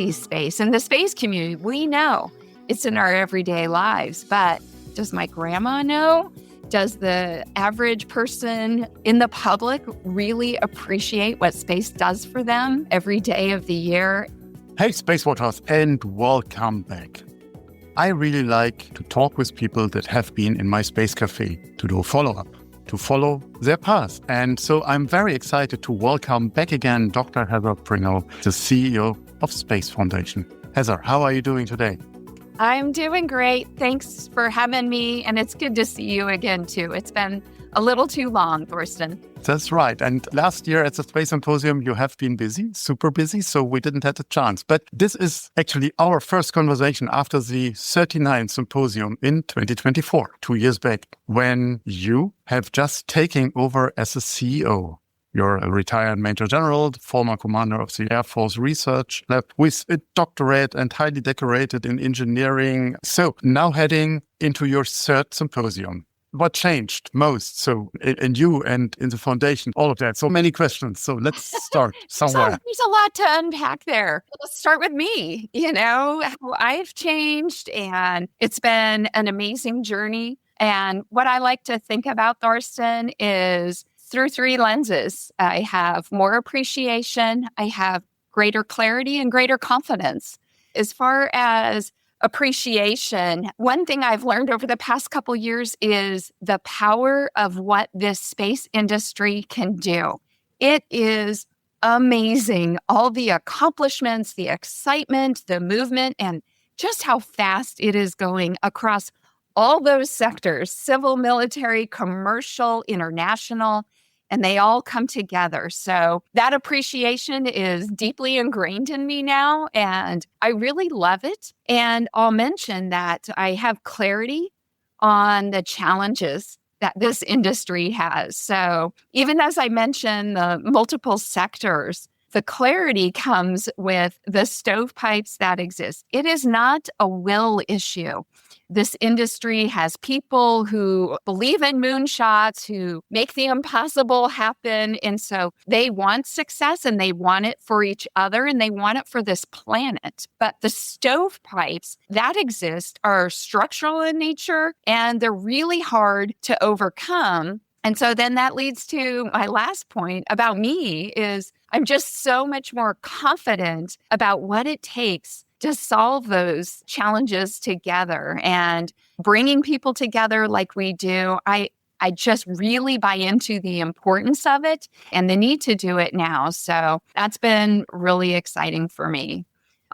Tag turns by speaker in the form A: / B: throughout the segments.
A: see space. And the space community, we know it's in our everyday lives, but does my grandma know? Does the average person in the public really appreciate what space does for them every day of the year?
B: Hey, Space Watchers, and welcome back. I really like to talk with people that have been in my Space Café to do a follow-up, to follow their path. And so I'm very excited to welcome back again Dr. Heather Pringle, the CEO of Space Foundation. Heather, how are you doing today?
A: I'm doing great. Thanks for having me. And it's good to see you again, too. It's been a little too long, Torsten.
B: That's right. And last year at the Space Symposium, you have been busy, super busy, so we didn't have the chance. But this is actually our first conversation after the 39th Symposium in 2024, 2 years back, when you have just taken over as a CEO. You're a retired Major General, former commander of the Air Force Research Lab with a doctorate and highly decorated in engineering. So now heading into your third symposium. What changed most? So in you and in the foundation, all of that. So many questions. So let's start somewhere.
A: There's a lot to unpack there. Let's start with me, how I've changed, and it's been an amazing journey. And what I like to think about, Torsten, is through three lenses. I have more appreciation, I have greater clarity, and greater confidence. As far as appreciation, one thing I've learned over the past couple years is the power of what this space industry can do. It is amazing. All the accomplishments, the excitement, the movement, and just how fast it is going across all those sectors, civil, military, commercial, international, and they all come together. So that appreciation is deeply ingrained in me now, and I really love it. And I'll mention that I have clarity on the challenges that this industry has. So even as I mentioned the multiple sectors, the clarity comes with the stovepipes that exist. It is not a will issue. This industry has people who believe in moonshots, who make the impossible happen. And so they want success, and they want it for each other, and they want it for this planet. But the stovepipes that exist are structural in nature, and they're really hard to overcome. And so then that leads to my last point about me is I'm just so much more confident about what it takes to solve those challenges together, and bringing people together like we do. I just really buy into the importance of it and the need to do it now. So that's been really exciting for me.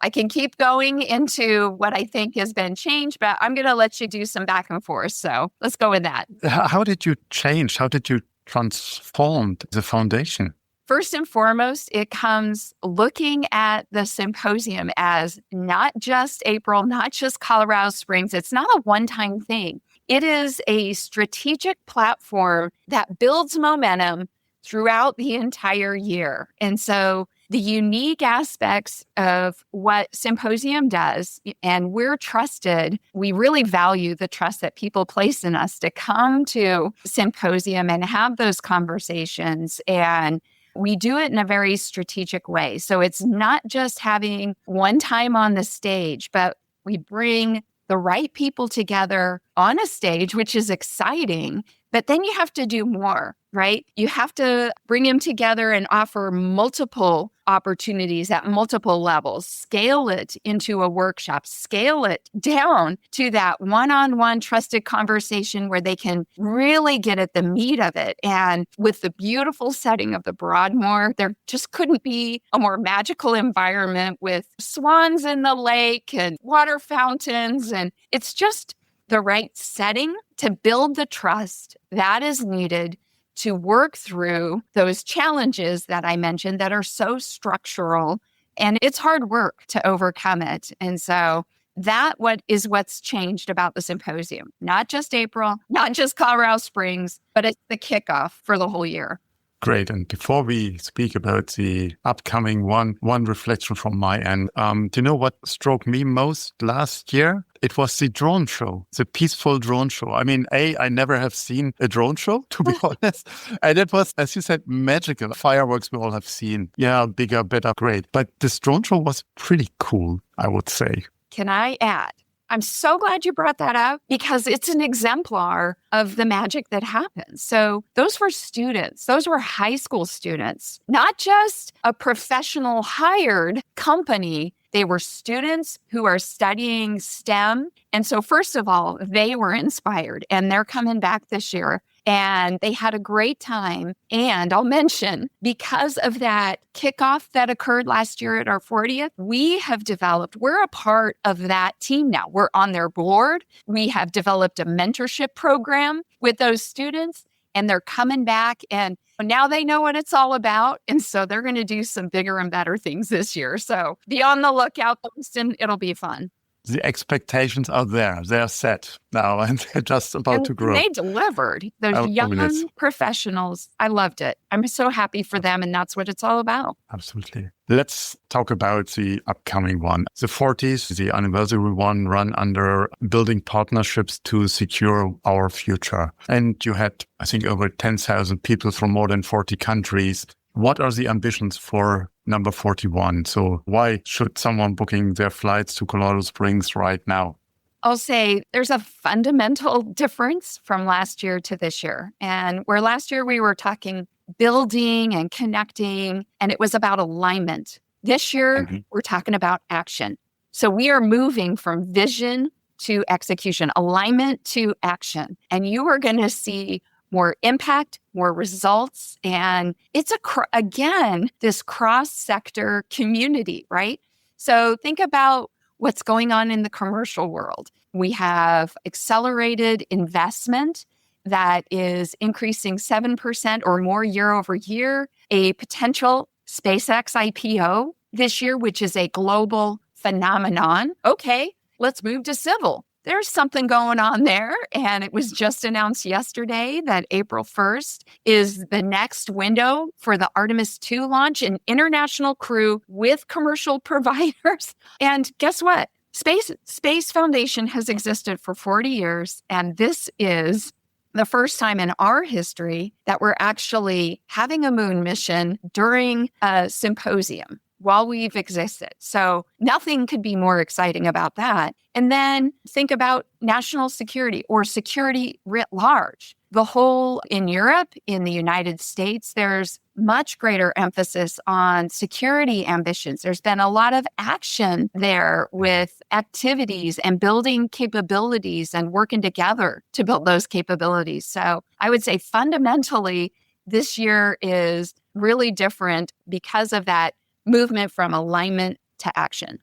A: I can keep going into what I think has been changed, but I'm going to let you do some back and forth. So let's go with that.
B: How did you change? How did you transform the foundation?
A: First and foremost, it comes looking at the symposium as not just April, not just Colorado Springs. It's not a one-time thing. It is a strategic platform that builds momentum throughout the entire year. And so the unique aspects of what Symposium does, and we're trusted, we really value the trust that people place in us to come to Symposium and have those conversations. And we do it in a very strategic way. So it's not just having one time on the stage, but we bring the right people together on a stage, which is exciting. But then you have to do more, right? You have to bring them together and offer multiple opportunities at multiple levels, scale it into a workshop, scale it down to that one-on-one trusted conversation where they can really get at the meat of it. And with the beautiful setting of the Broadmoor, there just couldn't be a more magical environment with swans in the lake and water fountains. And it's just the right setting to build the trust that is needed to work through those challenges that I mentioned that are so structural, and it's hard work to overcome it. And so what's changed about the symposium, not just April, not just Colorado Springs, but it's the kickoff for the whole year.
B: Great. And before we speak about the upcoming one reflection from my end, do you know what struck me most last year? It was the drone show, the peaceful drone show. I mean, I never have seen a drone show, to be honest. And it was, as you said, magical. Fireworks we all have seen. Yeah, bigger, better, great. But this drone show was pretty cool, I would say.
A: Can I add? I'm so glad you brought that up because it's an exemplar of the magic that happens. So those were students. Those were high school students, not just a professional hired company. They were students who are studying STEM. And so first of all, they were inspired and they're coming back this year. And they had a great time. And I'll mention, because of that kickoff that occurred last year at our 40th, we're a part of that team now. We're on their board. We have developed a mentorship program with those students, and they're coming back. And now they know what it's all about. And so they're going to do some bigger and better things this year. So be on the lookout, Torsten. It'll be fun.
B: The expectations are there. They're set now, and they're just about to grow.
A: They delivered. Those young professionals. I loved it. I'm so happy for them, and that's what it's all about.
B: Absolutely. Let's talk about the upcoming one. The 40th, the anniversary one, run under building partnerships to secure our future. And you had, I think, over 10,000 people from more than 40 countries. What are the ambitions for number 41? So why should someone booking their flights to Colorado Springs right now?
A: I'll say there's a fundamental difference from last year to this year. And where last year we were talking building and connecting, and it was about alignment. This year, we're talking about action. So we are moving from vision to execution, alignment to action. And you are going to see more impact, more results. And it's again, this cross-sector community, right? So think about what's going on in the commercial world. We have accelerated investment that is increasing 7% or more year over year, a potential SpaceX IPO this year, which is a global phenomenon. Okay, let's move to civil. There's something going on there. And it was just announced yesterday that April 1st is the next window for the Artemis II launch, an international crew with commercial providers. And guess what? Space Foundation has existed for 40 years. And this is the first time in our history that we're actually having a moon mission during a symposium while we've existed. So nothing could be more exciting about that. And then think about national security or security writ large. The whole in Europe, in the United States, there's much greater emphasis on security ambitions. There's been a lot of action there with activities and building capabilities and working together to build those capabilities. So I would say fundamentally, this year is really different because of that movement from alignment to action.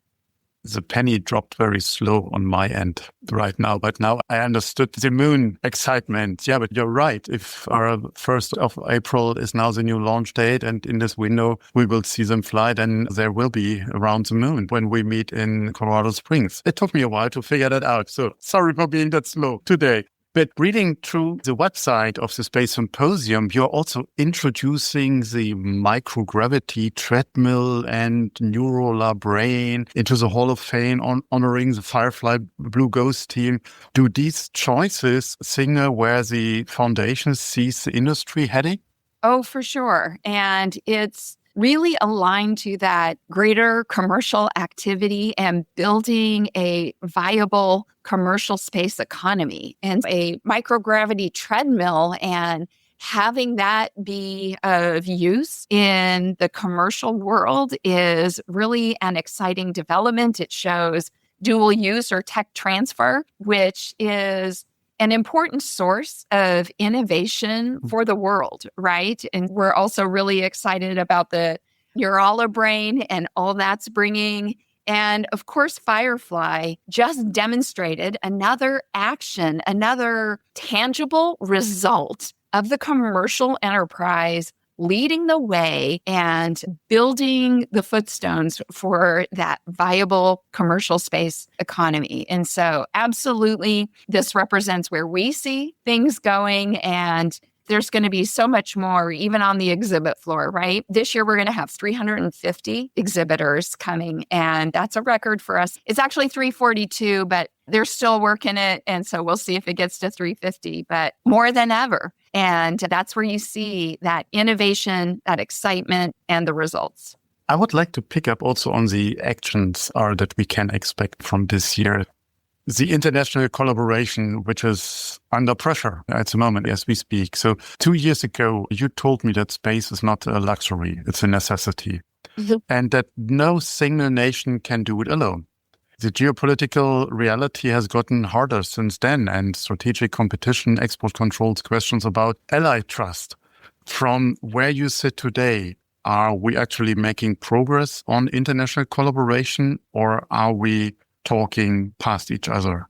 B: The penny dropped very slow on my end right now, but now I understood the moon excitement. Yeah, but you're right. If our 1st of April is now the new launch date, and in this window we will see them fly, then there will be around the moon when we meet in Colorado Springs. It took me a while to figure that out, so sorry for being that slow today. But reading through the website of the Space Symposium, you're also introducing the microgravity treadmill and neural brain into the Hall of Fame, honoring the Firefly Blue Ghost team. Do these choices signal where the foundation sees the industry heading?
A: Oh, for sure. And it's really aligned to that greater commercial activity and building a viable commercial space economy. And a microgravity treadmill and having that be of use in the commercial world is really an exciting development. It shows dual use or tech transfer, which is an important source of innovation for the world, right? And we're also really excited about the neural brain and all that's bringing. And of course, Firefly just demonstrated another action, another tangible result of the commercial enterprise leading the way and building the footstones for that viable commercial space economy. And so absolutely, this represents where we see things going. And there's going to be so much more, even on the exhibit floor, right? This year, we're going to have 350 exhibitors coming, and that's a record for us. It's actually 342, but they're still working it. And so we'll see if it gets to 350, but more than ever. And that's where you see that innovation, that excitement, and the results.
B: I would like to pick up also on the actions that we can expect from this year. The international collaboration, which is under pressure at the moment as we speak. So 2 years ago, you told me that space is not a luxury, it's a necessity. And that no single nation can do it alone. The geopolitical reality has gotten harder since then, and strategic competition, export controls, questions about ally trust. From where you sit today, are we actually making progress on international collaboration, or are we talking past each other?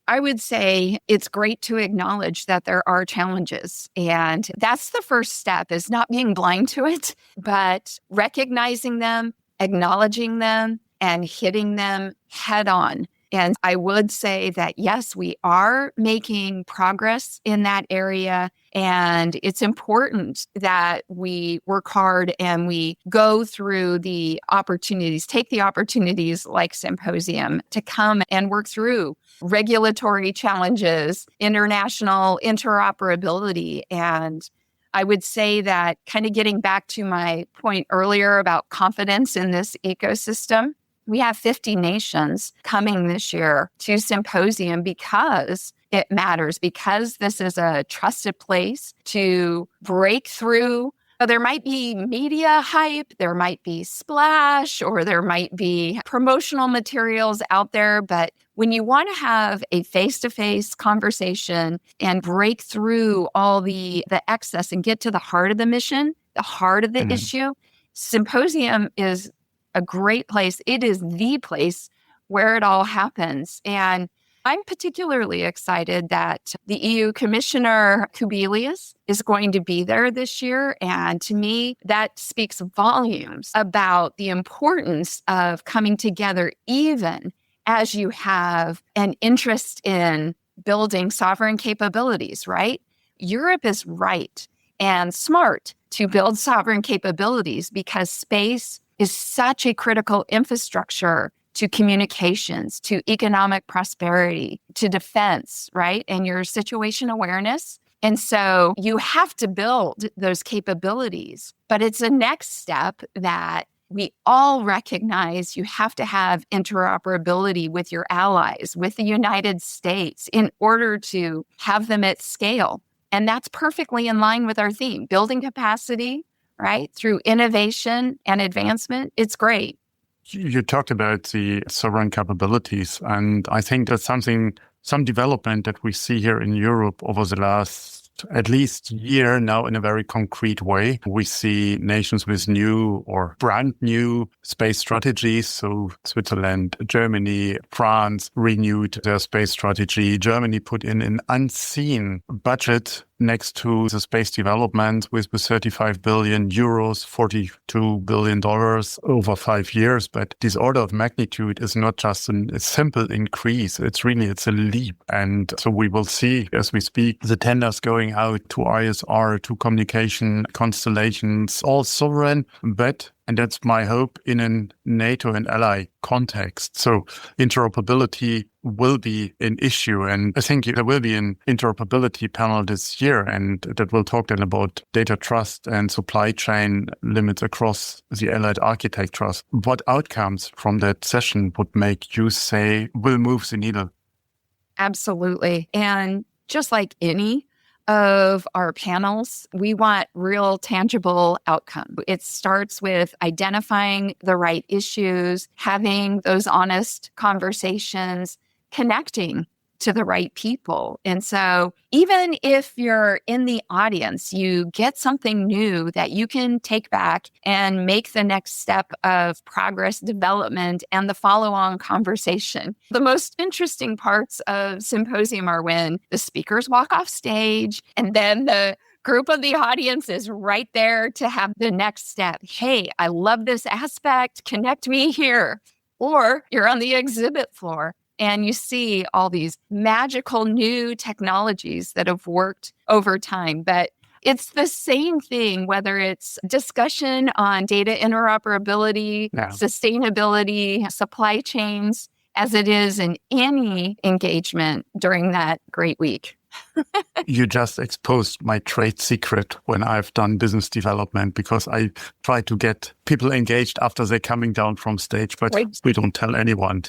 A: I would say it's great to acknowledge that there are challenges. And that's the first step, is not being blind to it, but recognizing them, acknowledging them, and hitting them head on. And I would say that, yes, we are making progress in that area. And it's important that we work hard and we go through the opportunities, take the opportunities like Symposium to come and work through regulatory challenges, international interoperability. And I would say that, kind of getting back to my point earlier about confidence in this ecosystem, we have 50 nations coming this year to Symposium because it matters, because this is a trusted place to break through. There might be media hype, there might be splash, or there might be promotional materials out there. But when you want to have a face-to-face conversation and break through all the excess and get to the heart of the mission, the heart of the issue, Symposium is a great place. It is the place where it all happens. And I'm particularly excited that the EU Commissioner Kubilius is going to be there this year. And to me, that speaks volumes about the importance of coming together, even as you have an interest in building sovereign capabilities, right? Europe is right and smart to build sovereign capabilities because space is such a critical infrastructure to communications, to economic prosperity, to defense, right? And your situation awareness. And so you have to build those capabilities. But it's a next step that we all recognize. You have to have interoperability with your allies, with the United States, in order to have them at scale. And that's perfectly in line with our theme, building capacity, right? Through innovation and advancement. It's great.
B: You talked about the sovereign capabilities, and I think that's some development that we see here in Europe over the last at least year now in a very concrete way. We see nations with new or brand new space strategies. So Switzerland, Germany, France renewed their space strategy. Germany put in an unseen budget next to the space development with 35 billion euros, $42 billion over 5 years. But this order of magnitude is not just a simple increase. It's a leap. And so we will see as we speak, the tenders going out to ISR, to communication constellations, all sovereign, but and that's my hope in a NATO and ally context. So interoperability will be an issue. And I think there will be an interoperability panel this year, and that will talk then about data trust and supply chain limits across the allied architectures. What outcomes from that session would make you say will move the needle?
A: Absolutely. And just like any of our panels, we want real tangible outcome. It starts with identifying the right issues, having those honest conversations, connecting to the right people. And so even if you're in the audience, you get something new that you can take back and make the next step of progress, development, and the follow-on conversation. The most interesting parts of Symposium are when the speakers walk off stage and then the group of the audience is right there to have the next step. Hey, I love this aspect. Connect me here. Or you're on the exhibit floor and you see all these magical new technologies that have worked over time. But It's the same thing, whether it's discussion on data interoperability, sustainability, supply chains, as it is in any engagement during that great week.
B: You just exposed my trade secret when I've done business development, because I try to get people engaged after they're coming down from stage, but we don't tell anyone.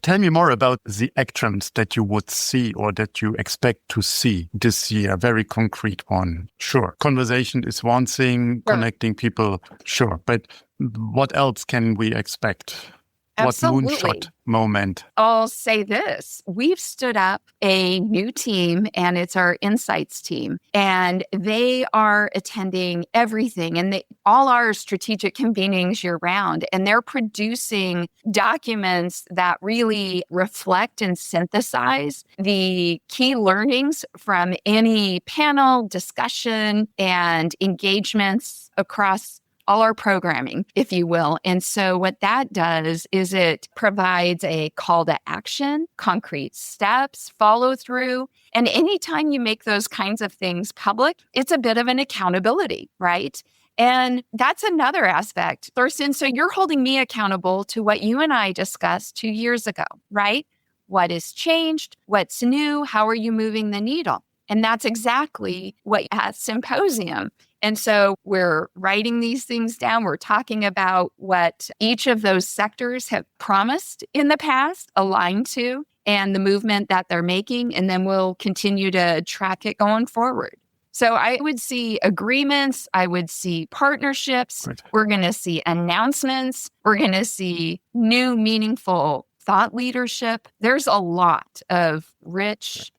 B: Tell me more about the actions that you would see or that you expect to see this year, very concrete one. Sure, conversation is one thing, connecting people, sure. But what else can we expect?
A: Absolutely.
B: What moonshot moment?
A: I'll say this. We've stood up a new team, and it's our insights team. And they are attending everything and all our strategic convenings year round. And they're producing documents that really reflect and synthesize the key learnings from any panel discussion and engagements across all our programming, if you will. And so what that does is it provides a call to action, concrete steps, follow through. And anytime you make those kinds of things public, it's a bit of an accountability, right? And that's another aspect. Torsten, so you're holding me accountable to what you and I discussed 2 years ago, right? What has changed? What's new? How are you moving the needle? And that's exactly what at Symposium. And so we're writing these things down. We're talking about what each of those sectors have promised in the past, aligned to, and the movement that they're making. And then we'll continue to track it going forward. So I would see agreements. I would see partnerships.
B: Right.
A: We're going to see announcements. We're going to see new, meaningful thought leadership. There's a lot of rich,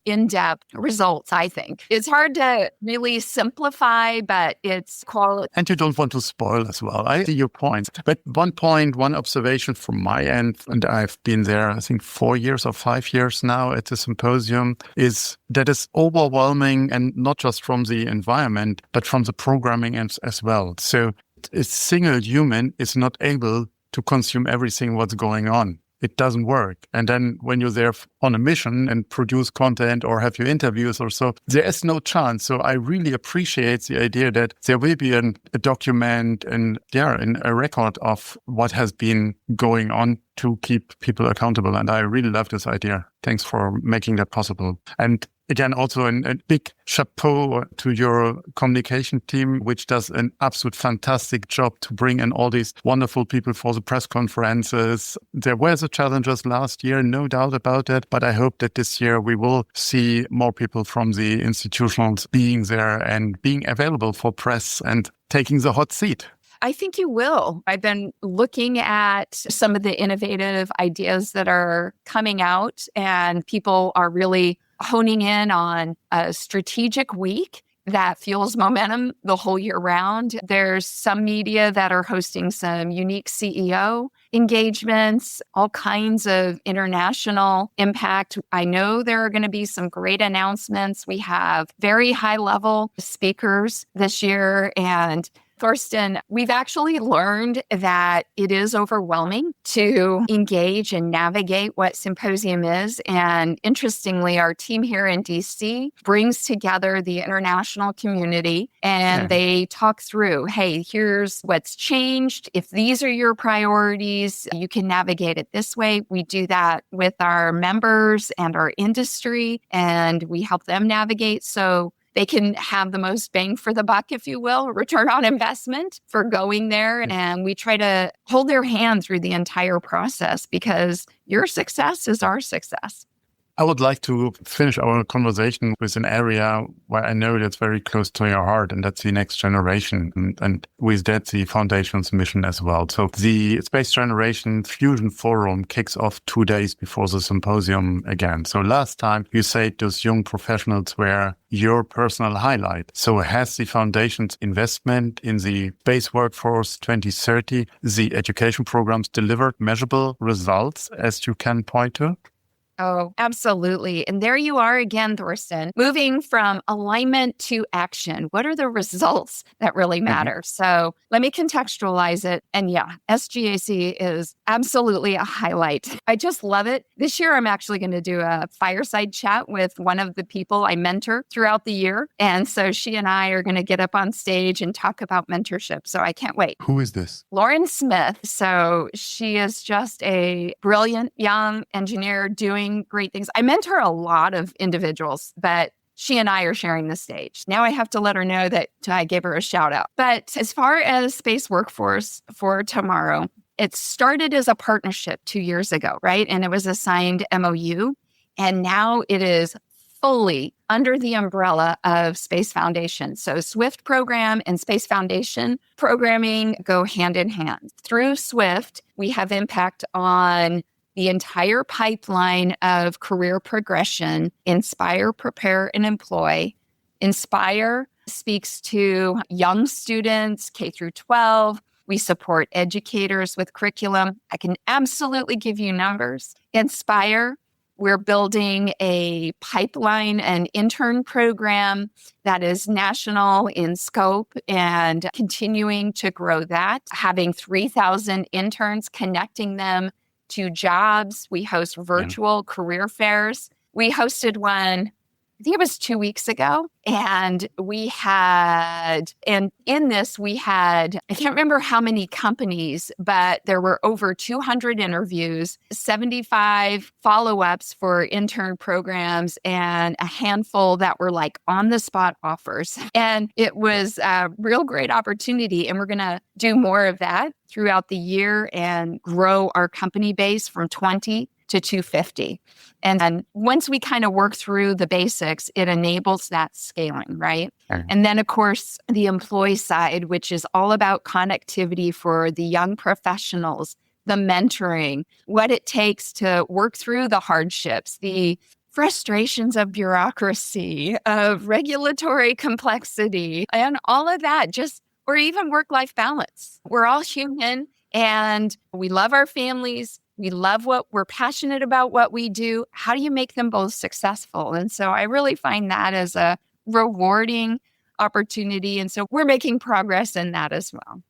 A: in-depth results, I think. It's hard to really simplify, but it's quality.
B: And you don't want to spoil as well. I see your point. But one observation from my end, and I've been there, I think 4 years or 5 years now at the symposium, is that it's overwhelming, and not just from the environment, but from the programming as well. So a single human is not able to consume everything what's going on. It doesn't work. And then when you're there on a mission and produce content or have your interviews or so, there is no chance. So I really appreciate the idea that there will be a document and a record of what has been going on to keep people accountable. And I really love this idea. Thanks for making that possible. And again, also a big chapeau to your communication team, which does an absolute fantastic job to bring in all these wonderful people for the press conferences. There were the challenges last year, no doubt about it. But I hope that this year we will see more people from the institutionals being there and being available for press and taking the hot seat.
A: I think you will. I've been looking at some of the innovative ideas that are coming out, and people are really honing in on a strategic week that fuels momentum the whole year round. There's some media that are hosting some unique CEO engagements, all kinds of international impact. I know there are going to be some great announcements. We have very high-level speakers this year, and Torsten, we've actually learned that it is overwhelming to engage and navigate what Symposium is. And interestingly, our team here in DC brings together the international community, and they talk through, hey, here's what's changed. If these are your priorities, you can navigate it this way. We do that with our members and our industry, and we help them navigate. So they can have the most bang for the buck, if you will, return on investment for going there. And we try to hold their hand through the entire process, because your success is our success.
B: I would like to finish our conversation with an area where I know that's very close to your heart, and that's the next generation. And with that, the Foundation's mission as well. So the Space Generation Fusion Forum kicks off 2 days before the symposium again. So last time you said those young professionals were your personal highlight. So has the Foundation's investment in the Space Workforce 2030, the education programs, delivered measurable results as you can point to?
A: Oh, absolutely. And there you are again, Thorsten, moving from alignment to action. What are the results that really matter? So let me contextualize it. And yeah, SGAC is absolutely a highlight. I just love it. This year, I'm actually going to do a fireside chat with one of the people I mentor throughout the year. And so she and I are going to get up on stage and talk about mentorship. So I can't wait.
B: Who is this?
A: Lauren Smith. So she is just a brilliant young engineer doing great things. I mentor a lot of individuals, but she and I are sharing the stage. Now I have to let her know that I gave her a shout out. But as far as Space Workforce for Tomorrow, it started as a partnership 2 years ago, right? And it was a signed MOU. And now it is fully under the umbrella of Space Foundation. So SWIFT program and Space Foundation programming go hand in hand. Through SWIFT, we have impact on the entire pipeline of career progression: Inspire, Prepare, and Employ. Inspire speaks to young students, K through 12. We support educators with curriculum. I can absolutely give you numbers. Inspire, we're building a pipeline and intern program that is national in scope and continuing to grow that, having 3,000 interns, connecting them to jobs. We host virtual career fairs. We hosted one, I think it was 2 weeks ago. And in this, we had, I can't remember how many companies, but there were over 200 interviews, 75 follow-ups for intern programs, and a handful that were like on the spot offers. And it was a real great opportunity. And we're going to do more of that throughout the year and grow our company base from 20 to 250. And then once we kind of work through the basics, it enables that scaling, right? And then, of course, the employee side, which is all about connectivity for the young professionals, the mentoring, what it takes to work through the hardships, the frustrations of bureaucracy, of regulatory complexity, and all of that, or even work-life balance. We're all human and we love our families. We love we're passionate about what we do. How do you make them both successful? And so I really find that as a rewarding opportunity. And so we're making progress in that as well.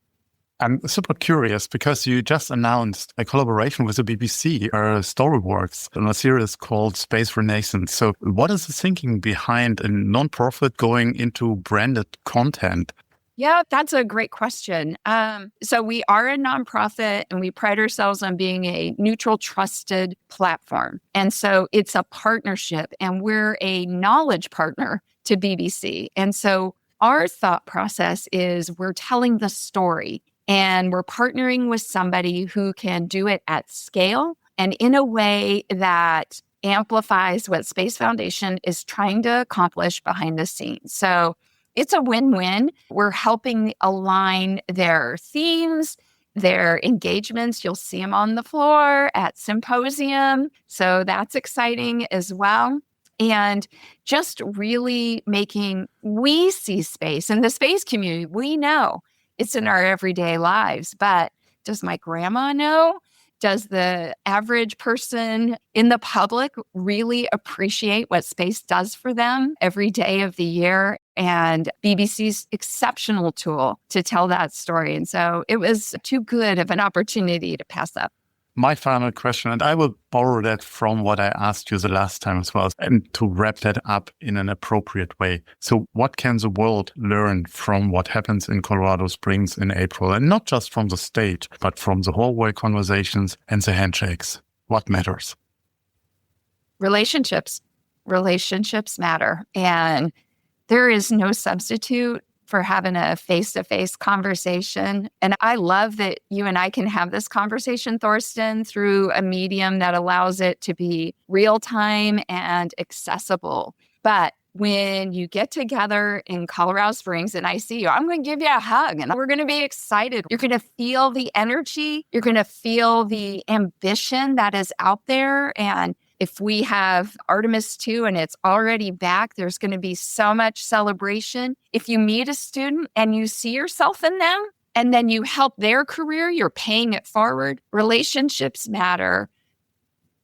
B: I'm super curious because you just announced a collaboration with the BBC, Storyworks, on a series called Space Renaissance. So what is the thinking behind a nonprofit going into branded content?
A: Yeah, that's a great question. So we are a nonprofit and we pride ourselves on being a neutral, trusted platform. And so it's a partnership and we're a knowledge partner to BBC. And so our thought process is we're telling the story and we're partnering with somebody who can do it at scale and in a way that amplifies what Space Foundation is trying to accomplish behind the scenes. So it's a win-win. We're helping align their themes, their engagements. You'll see them on the floor at Symposium. So that's exciting as well. And just really we see space in the space community. We know it's in our everyday lives, but does my grandma know? Does the average person in the public really appreciate what space does for them every day of the year? And BBC's exceptional tool to tell that story. And so it was too good of an opportunity to pass up.
B: My final question, and I will borrow that from what I asked you the last time as well, and to wrap that up in an appropriate way. So what can the world learn from what happens in Colorado Springs in April? And not just from the stage, but from the hallway conversations and the handshakes. What matters?
A: Relationships. Relationships matter. And there is no substitute for having a face-to-face conversation. And I love that you and I can have this conversation, Thorsten, through a medium that allows it to be real-time and accessible. But when you get together in Colorado Springs and I see you, I'm going to give you a hug and we're going to be excited. You're going to feel the energy. You're going to feel the ambition that is out there. And if we have Artemis 2 and it's already back, there's going to be so much celebration. If you meet a student and you see yourself in them and then you help their career, you're paying it forward. Relationships matter.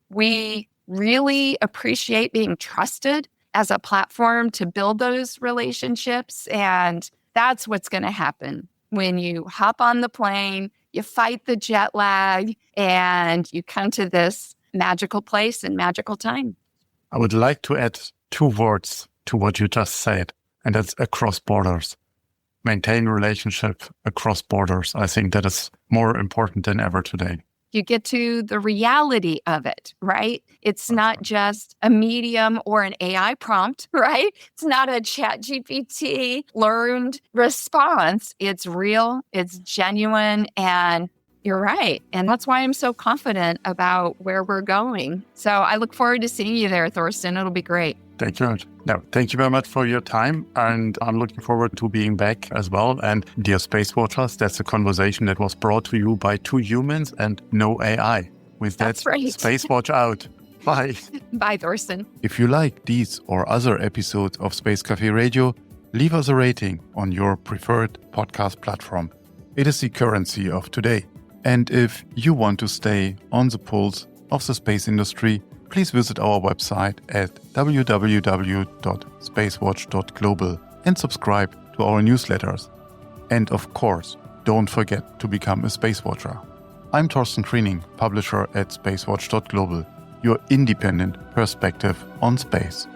A: We really appreciate being trusted as a platform to build those relationships. And that's what's going to happen when you hop on the plane, you fight the jet lag, and you come to this magical place and magical time.
B: I would like to add 2 words to what you just said, and that's across borders. Maintain relationship across borders. I think that is more important than ever today.
A: You get to the reality of it, right? It's not just a medium or an AI prompt, right? It's not a ChatGPT learned response. It's real, it's genuine, and you're right. And that's why I'm so confident about where we're going. So I look forward to seeing you there, Torsten. It'll be great.
B: Thank you. No, thank you very much for your time. And I'm looking forward to being back as well. And dear Space Watchers, that's a conversation that was brought to you by 2 humans and no AI. With that,
A: That's right.
B: Space Watch out. Bye.
A: Bye, Torsten.
B: If you like these or other episodes of Space Café Radio, leave us a rating on your preferred podcast platform. It is the currency of today. And if you want to stay on the pulse of the space industry, please visit our website at www.SpaceWatch.Global and subscribe to our newsletters. And of course, don't forget to become a Space Watcher. I'm Torsten Kriening, publisher at SpaceWatch.Global, your independent perspective on space.